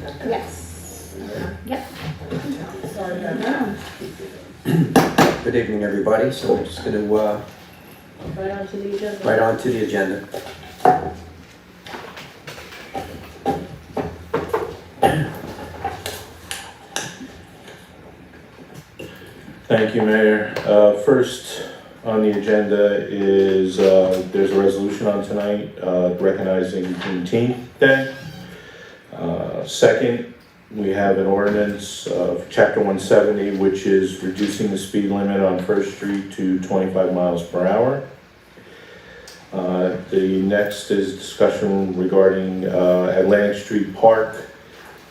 Yes. Yep. Sorry about that. Good evening, everybody. So we're just going to Right on to the agenda. right on to the agenda. Thank you, Mayor. First on the agenda is there's a resolution on tonight recognizing Juneteenth Day. Second, we have an ordinance of Chapter 170, which is reducing the speed limit on First Street to 25 miles per hour. The next is discussion regarding Atlantic Street Park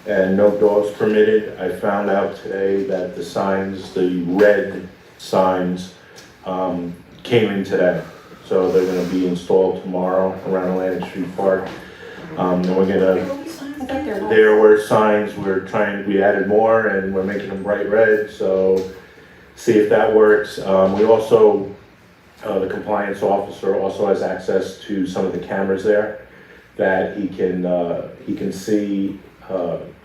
and no dogs permitted. I found out today that the signs, the red signs, came in today. So they're gonna be installed tomorrow around Atlantic Street Park. And we're gonna, there were signs, we added more and we're making them bright red, so see if that works. We also, the compliance officer also has access to some of the cameras there that he can see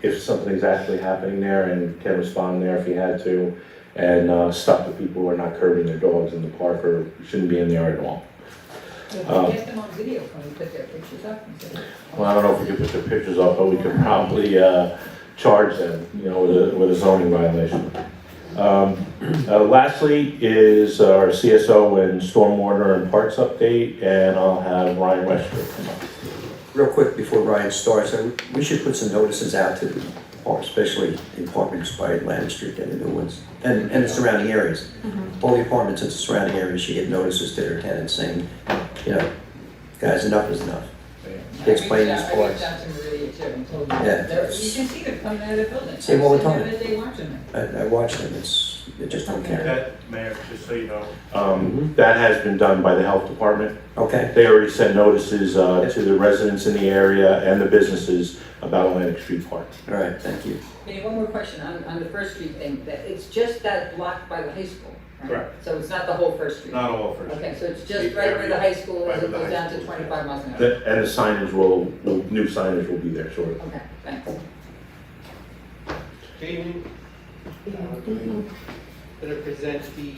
if something's actually happening there and can respond there if he had to, and stop the people who are not curbing their dogs in the park or shouldn't be in there at all. Get them on video when we put their pictures up and say. Well, I don't know if we could put their pictures up, but we could probably charge them, you know, with a zoning violation. Lastly is our CSO and stormwater and parks update, and I'll have Ryan Westbrook come up. Real quick before Ryan starts, we should put some notices out to the park, especially the apartments by Atlantic Street and the new ones, and the surrounding areas. All the apartments in the surrounding areas should get notices to their tenants saying, you know, guys, enough is enough. Explain these I parts. reached out to Maria too and told them. Yeah. You can see them coming out of the building. See them all the time. Every day watching them. I watch them, they just don't care. That, Mayor, just so you know, that has been done by the health department. Okay, They already sent notices to the residents in the area and the businesses about Atlantic Street Park. all right, thank you. Okay, one more question on the First Street thing, that it's just that block by the high school, right? Correct. So it's not the whole First Street? Not all First. Okay, so it's just right where the high school is, Right it where the goes high down to school is. 25 miles an hour? And the signage new signage will be there shortly. Okay, thanks. Good evening. Going to present the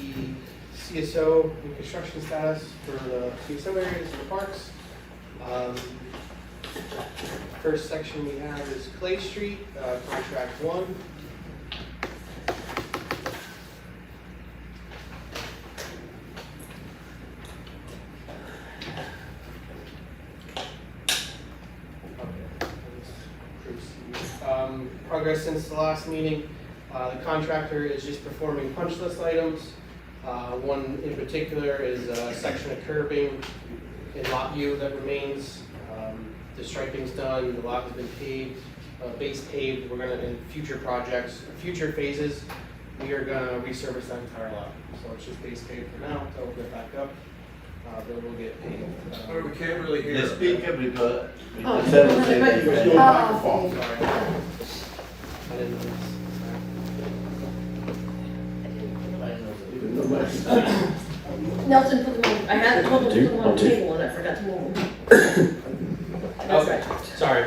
CSO and construction status for the CSO areas and the parks. First section we have is Clay Street, contract 1. Progress since the last meeting. The contractor is just performing punch list items. One in particular is a section of curbing in Lot U that remains. The striping's done, the lot has been paved, base paved. We're gonna, in future projects, future phases, we are gonna resurface that entire lot. So it's just base paved for now, until we get back up. Then we'll get paved. We can't really hear. The speaker, because we Oh, said another the mic- same thing. Oh. Sorry. I didn't know Nelson put them on, I had told him to put them on the table and I forgot to move them. That's Okay. right. Sorry.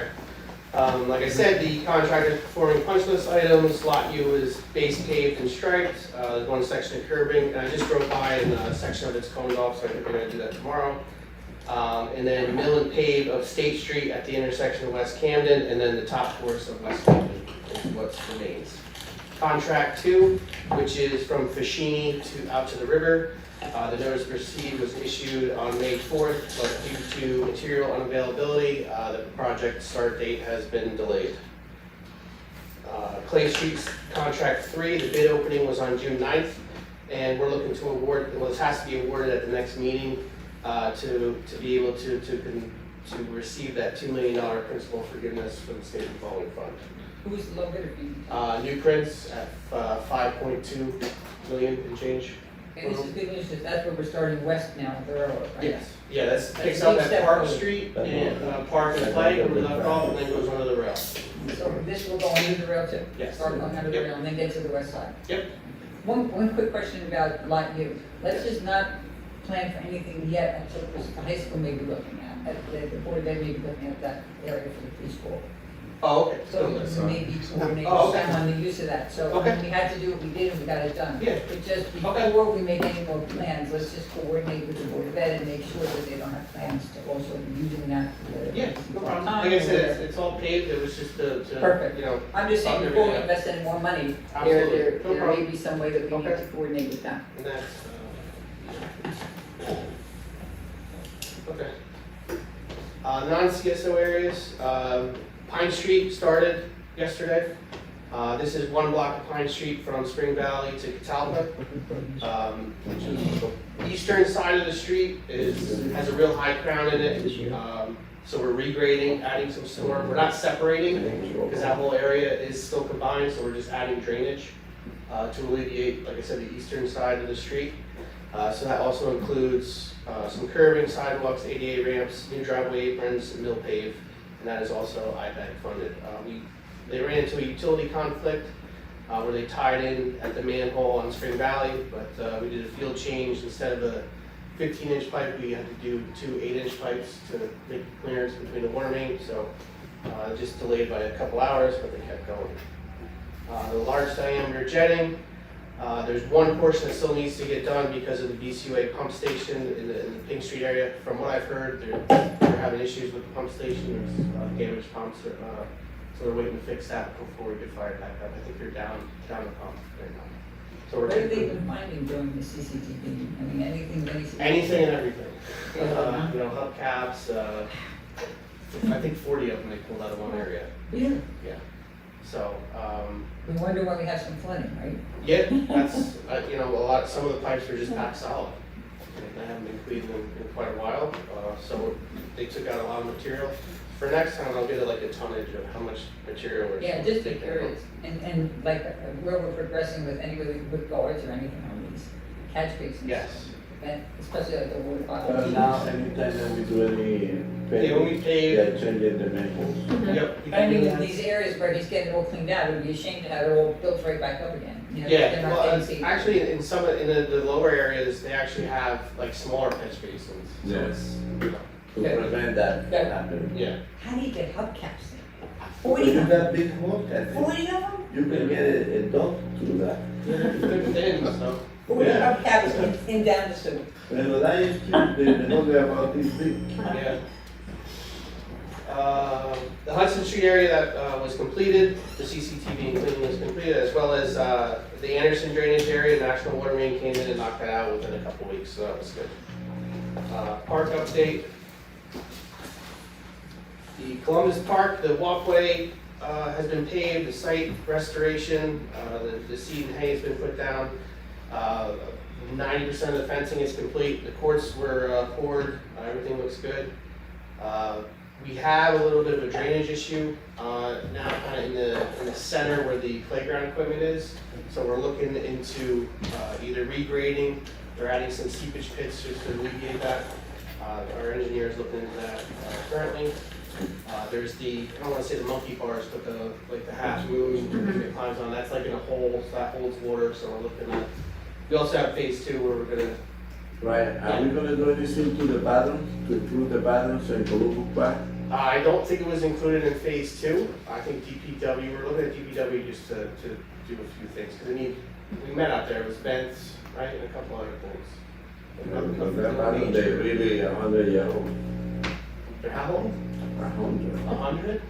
Like I said, the contractor is performing punch list items. Lot U is base paved and striped. There's one section of curbing, and I just drove by and a section of it's coned off, so I think we're gonna do that tomorrow. And then mill and pave of State Street at the intersection of West Camden, and then the top course of West Camden is what remains. Contract 2, which is from Fashini to out to the river. The notice to proceed was issued on May 4th, but due to material unavailability, the project start date has been delayed. Clay Street's contract 3, the bid opening was on June 9th, and we're looking to award, well, this has to be awarded at the next meeting to be able to receive that $2 million principal forgiveness from the state revolving fund. Who's the low bidder? New Prince at 5.2 million and change. And this is good news, because that's where we're starting west now, the railroad, right? Yes, yeah, that's That's picks a up big at step Park forward. Street and Park and Clay, where we left off, and then goes under the rail. So this will go under the rail too? Yes. Start going under the Yep. rail and then get to the west side? Yep. One quick question about Lot U. Let's just not plan for anything yet until the high school may be looking at the board, they may be looking at that area for the preschool. Oh, okay. So we maybe coordinate Oh, okay. some on the use of that, so Okay. when we had to do it, we did, and we got it done. Yeah. But just Okay. before we make any more plans, let's just coordinate with the Board of Ed and make sure that they don't have plans to also be using that. Yeah, no problem. Like I said, it's all paved, it was just to, Perfect. you know. I'm just saying, before we invest any more money, there Absolutely. No may problem. be some way that we need Okay. to coordinate with them. And that's, okay. Non-CSO areas, Pine Street started yesterday. This is one block of Pine Street from Spring Valley to Catalpa. Eastern side of the street has a real high crown in it. So we're regrading, adding some storm. We're not separating because that whole area is still combined, so we're just adding drainage to alleviate, like I said, the eastern side of the street. So that also includes some curbing, sidewalks, ADA ramps, new driveway aprons, and mill pave, and that is also IBAG funded. They ran into a utility conflict where they tied in at the manhole on Spring Valley, but we did a field change. Instead of a 15-inch pipe, we had to do 2 8-inch pipes to make clearance between the water main, so just delayed by a couple hours, but they kept going. The large diameter jetting, there's one portion that still needs to get done because of the BCUA pump station in the Pink Street area. From what I've heard, they're having issues with the pump station, there's damaged pumps, so they're waiting to fix that before we get fired back up. I think they're down the pump right now. So What we're have they been finding during the CCTV? I mean, anything and everything. You know, hubcaps, I think 40 of them they pulled out of one area. Really? Yeah. So, We wonder why we have some flooding, right? yeah, that's, you know, some of the pipes are just packed solid. They haven't been cleaned in quite a while, so they took out a lot of material. For next time, I'll get like a tonnage of how much material we're. Yeah, just be taking out. curious, and like where we're progressing with anybody with guards or anything on these catch basins. Yes. And especially like the water bottle. Now, anytime that we do any Yeah, when we pave, yeah, changing the manholes. yep. we I can mean, do in that. these areas where he's getting it all cleaned out, it would be a shame to have it all built right back up again. You know, Yeah, they're not well, getting safe. actually, in some, in the lower areas, they actually have like smaller catch basins. So Yeah. it's, you know, To prevent that from Yeah. happening. yeah. How do you get hubcaps there? If 40 you of them? got big holes, that 40 of them? you can get a dog to do that. They're thin, so. 40 Yeah. hubcaps in down the sewer. When the lions cute, the hog are about this big. Yeah. The Hudson Street area that was completed, the CCTV and cleaning was completed, as well as the Anderson drainage area, National Water Main came in and knocked that out within a couple weeks, so that was good. Park update. The Columbus Park, the walkway has been paved, the site restoration, the seed and hay has been put down. 90% of the fencing is complete, the courts were poured, everything looks good. We have a little bit of a drainage issue now kind of in the center where the playground equipment is. So we're looking into either regrading or adding some seepage pits just to alleviate that. Our engineer is looking into that currently. There's the, I don't want to say the monkey bars, but the half moon that climbs on, that's like in a hole, so that holds water, so we're looking at. We also have phase 2 where we're gonna, Right, are we gonna do anything to the bathroom, to improve the bathrooms in Columbus Park? I don't think it was included in phase 2. I think DPW, we're looking at DPW just to do a few things, because we met out there, it was vents, right, and a couple other things. Because that bathroom, they really 100-year old. They're how old? 100. 100?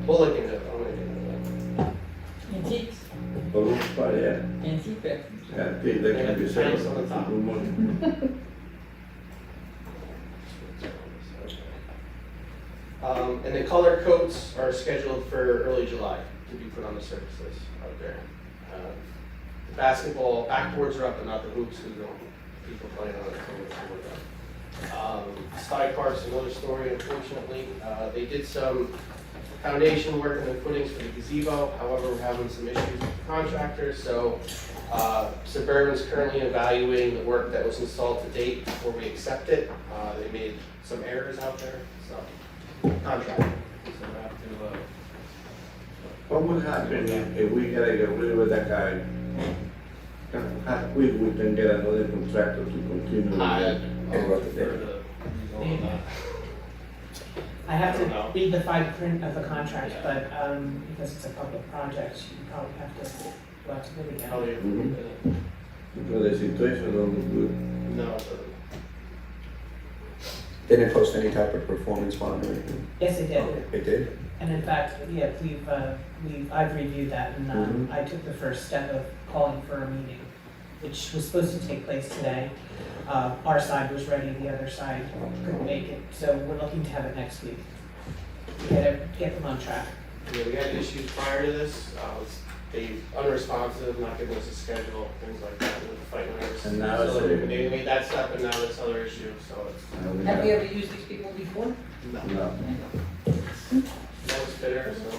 We'll look into it, I'll look into it. Antiques, Columbus Park, yeah. antique baths. Yeah, I think they can be Yeah, saved tanks on the top. good money. And the color coats are scheduled for early July to be put on the surfaces out there. The basketball backboards are up, but not the hoops, because people playing on it. Sky Park's another story, unfortunately. They did some foundation work and the footings for the gazebo. However, we're having some issues with the contractors, so Suburban's currently evaluating the work that was installed to date before we accept it. They made some errors out there, so contractor. So we have to, What would happen if we gotta get rid of that guy? How quick we can get another contractor to continue with I that? prefer to resolve that. I have I don't know. to read the fine print of the contract, but, because it's a public project, you probably have to go out to bid again. Probably, Mhm. Because the situation don't look good. no, it doesn't. They didn't post any type of performance bond or anything? Yes, they did. They did? And in fact, yeah, I've reviewed that, and Mhm. I took the first step of calling for a meeting, which was supposed to take place today. Our side was ready, the other side couldn't make it, so we're looking to have it next week. Get them on track. Yeah, we had issues prior to this, they unresponsive, not giving us a schedule, things like that, with the fight winners. And now So it's they made that step, and now this other issue, so it's, Have we ever used these people before? no, No. no it's bitter, so.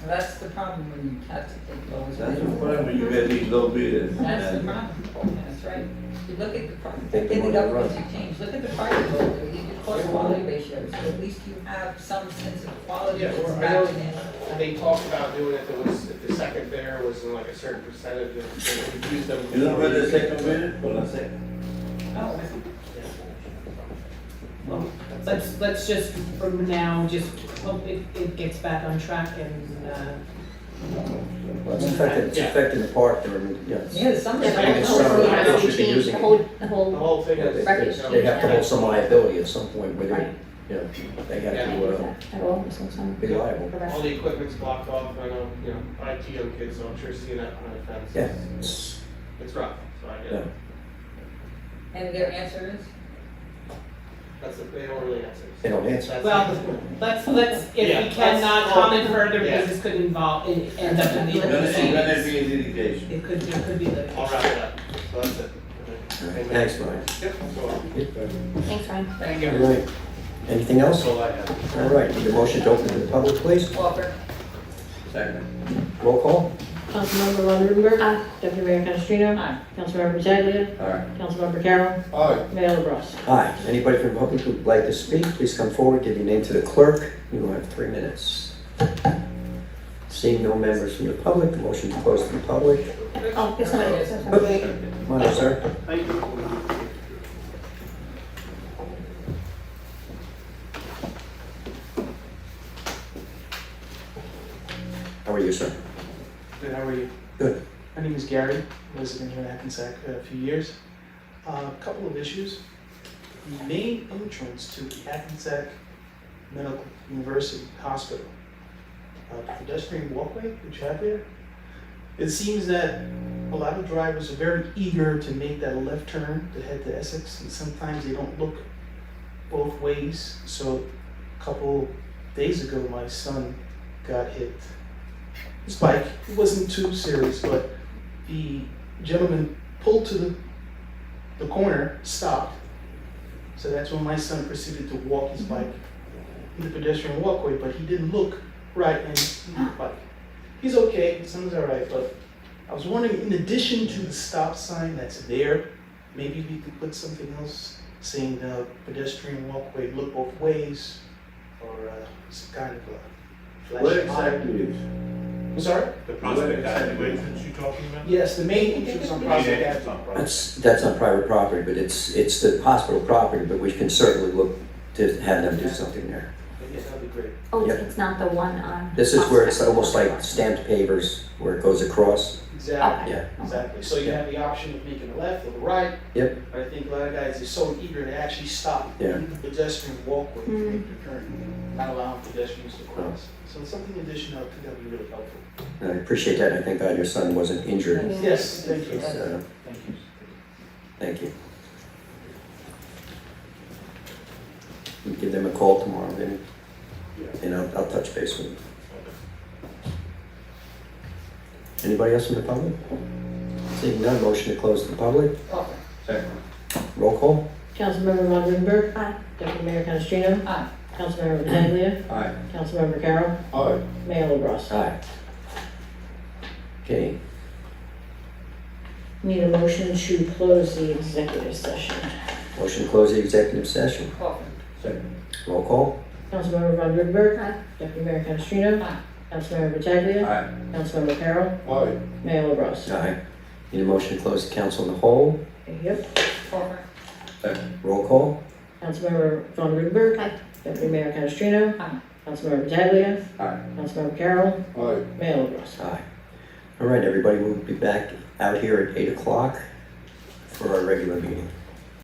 Well, that's the problem when you have to take lowest That's the bidder. problem when you get these low bidders. That's the And problem, that's right. You look at the, Take the in the money government and you change, look at the private world, you get your cost quality ratios, so at least you have some sense of quality Yeah, that's or I know- matching in. They talked about doing it, if the second bidder was in like a certain percentage, of they use them. You know what the second bidder? Hold on a second. Oh, well, let's just, from now, just hope it gets back on track and, Well, it's affecting the park, they're, yeah. Yeah, some. Yeah, but I think it's also something the they should be change, using. the whole, The whole thing Yeah, is. Records they have to change. hold some liability at some point, whether, Right. you know, they have Yeah. to, at all, so some. be liable. All the equipment's blocked off, I know, you know, I have two young kids, so I'm sure seeing that on the fence. Yeah, it's, It's rough, so I get yeah. it. And their answer is? They don't really answer. They don't answer. That's- well, let's, if Yeah, we cannot that's- comment further, yeah. because this could involve, end up in the Gonna proceedings. be litigation. There could be litigation. I'll wrap it up, so that's it. Thanks, Brian. Yep, go on. Thanks, Ryan. Thank All right. Anything else? That's all I have. All right, need a motion to open to the public, please? Offer. Second. Roll call? Councilmember Von Rudenberg. Aye. Deputy Mayor Canestrino. Aye. Councilmember Pataglia. All right. Councilmember Carroll. All right. Mayor LaBrus. Aye. Anybody from the public who'd like to speak, please come forward, give your name to the clerk. You will have 3 minutes. Seeing no members from the public, the motion to close to the public. Oh, guess somebody else. Come on, sir. How are you, sir? Good, how are you? Good. My name is Gary, resident here in Hackensack a few years. A couple of issues. The main entrance to the Hackensack Medical University Hospital, the pedestrian walkway that you have there, it seems that a lot of drivers are very eager to make that left turn to head to Essex, and sometimes they don't look both ways. So a couple days ago, my son got hit. His bike, it wasn't too serious, but the gentleman pulled to the corner, stopped. So that's when my son proceeded to walk his bike in the pedestrian walkway, but he didn't look right and he hit the bike. He's okay, his son's all right, but I was wondering, in addition to the stop sign that's there, maybe we could put something else saying the pedestrian walkway look both ways, or some kind of a flashing What light. exactly is? I'm sorry? The Prospect Avenue entrance you're talking about? Yes, the main entrance on Prospect Avenue. That's on private property, but it's the hospital property, but we can certainly look to have them do something there. Yes, that'd be great. Oh, Yep. it's not the one on. This is where it's almost like stamped pavers, where it goes across. Exactly, Yeah. exactly. So you have the option of making a left or the right. Yep. But I think a lot of guys are so eager to actually stop Yeah. in the pedestrian walkway to Mm. make the turn, not allowing pedestrians to cross. So something additional, I think that would be really helpful. I appreciate that, and I thank God your son wasn't injured. Yes, thank you. So, Thank you. thank you. You give them a call tomorrow, then, and I'll touch base with them. Anybody else from the public? Seeing none, motion to close to the public. Offer. Second. Roll call? Councilmember Von Rudenberg. Aye. Deputy Mayor Canestrino. Aye. Councilmember Pataglia. Aye. Councilmember Carroll. All right. Mayor LaBrus. Aye. Okay, Need a motion to close the executive session. motion to close the executive session. Offer. Second. Roll call? Councilmember Von Rudenberg. Aye. Deputy Mayor Canestrino. Aye. Councilmember Pataglia. Aye. Councilmember Carroll. All right. Mayor LaBrus. Aye. Need a motion to close the council in the whole? Yep. Offer. Roll call? Councilmember Von Rudenberg. Aye. Deputy Mayor Canestrino. Aye. Councilmember Pataglia. Aye. Councilmember Carroll. Aye. Mayor LaBrus. Aye. All right, everybody, we'll be back out here at 8 o'clock for our regular meeting.